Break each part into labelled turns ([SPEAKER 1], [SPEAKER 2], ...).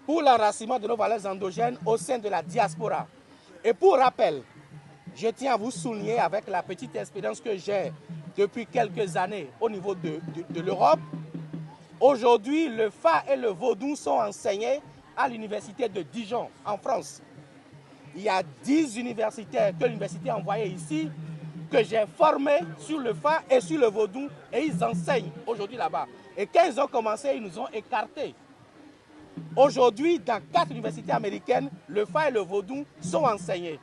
[SPEAKER 1] pour l'enracinement de nos valeurs endogènes au sein de la diaspora. Et pour rappel, je tiens à vous souligner avec la petite expérience que j'ai depuis quelques années au niveau de l'Europe. Aujourd'hui, le Fa et le Vodou sont enseignés à l'université de Dijon, en France. Il y a 10 universitaires que l'université a envoyés ici, que j'ai formés sur le Fa et sur le Vodou, et ils enseignent aujourd'hui là-bas. Et quand ils ont commencé, ils nous ont écartés. Aujourd'hui, dans 4 universités américaines, le Fa et le Vodou sont enseignés.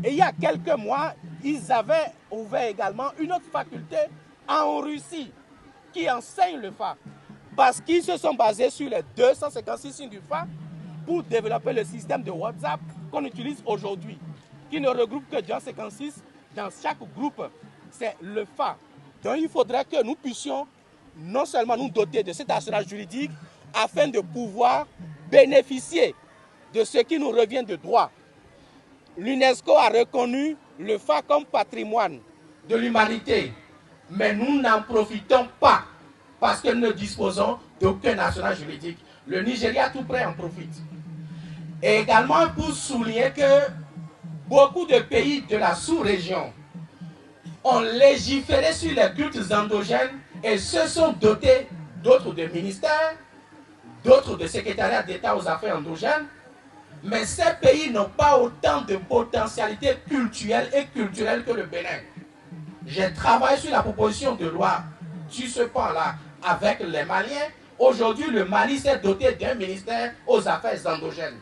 [SPEAKER 1] Et il y a quelques mois, ils avaient ouvert également une autre faculté en Russie qui enseigne le Fa. Parce qu'ils se sont basés sur les 256 signes du Fa pour développer le système de WhatsApp qu'on utilise aujourd'hui, qui ne regroupe que 256 dans chaque groupe. C'est le Fa. Donc il faudrait que nous puissions non seulement nous doter de cet assurance juridique afin de pouvoir bénéficier de ce qui nous revient de droit. L'UNESCO a reconnu le Fa comme patrimoine de l'humanité, mais nous n'en profitons pas parce que nous ne disposons d'aucun assurance juridique. Le Nigeria tout près en profite. Et également pour souligner que beaucoup de pays de la sous-région ont légiféré sur les cultes endogènes et se sont dotés d'autres de ministères, d'autres de secrétariats d'État aux affaires endogènes, mais ces pays n'ont pas autant de potentialité culturelle et culturelle que le Bénin. J'ai travaillé sur la proposition de loi sur ce point-là avec les Maliens. Aujourd'hui, le Mali s'est doté d'un ministère aux affaires endogènes.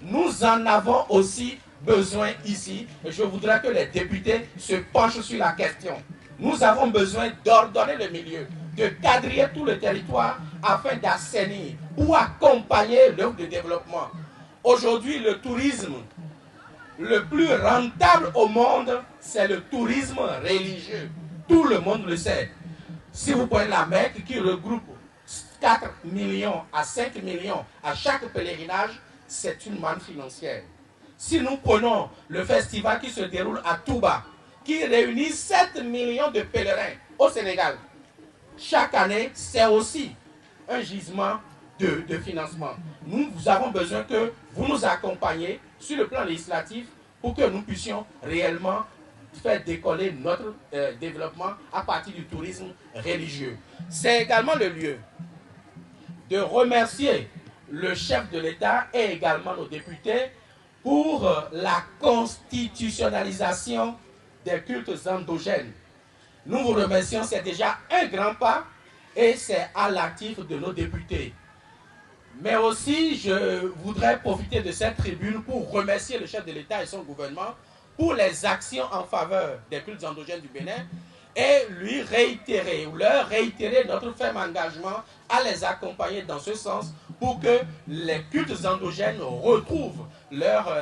[SPEAKER 1] Nous en avons aussi besoin ici, et je voudrais que les députés se penchent sur la question. Nous avons besoin d'ordonner le milieu, de quadriller tout le territoire afin d'assainir ou accompagner l'œuvre de développement. Aujourd'hui, le tourisme le plus rentable au monde, c'est le tourisme religieux. Tout le monde le sait. Si vous prenez la Mecque qui regroupe 4 millions à 5 millions à chaque pèlerinage, c'est une manne financière. Si nous prenons le festival qui se déroule à Touba, qui réunit 7 millions de pèlerins au Sénégal, chaque année, c'est aussi un gisement de financement. Nous avons besoin que vous nous accompagniez sur le plan législatif pour que nous puissions réellement faire décoller notre développement à partir du tourisme religieux. C'est également le lieu de remercier le chef de l'État et également nos députés pour la constitutionnalisation des cultes endogènes. Nous vous remercions, c'est déjà un grand pas et c'est à l'actif de nos députés. Mais aussi, je voudrais profiter de cette tribune pour remercier le chef de l'État et son gouvernement pour les actions en faveur des cultes endogènes du Bénin et lui réitérer, ou leur réitérer notre ferme engagement à les accompagner dans ce sens pour que les cultes endogènes retrouvent leur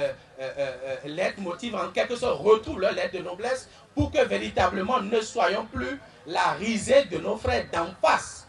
[SPEAKER 1] leitmotiv, en quelque sorte retrouvent leur lettre de noblesse pour que véritablement ne soyons plus la risée de nos frères d'en face.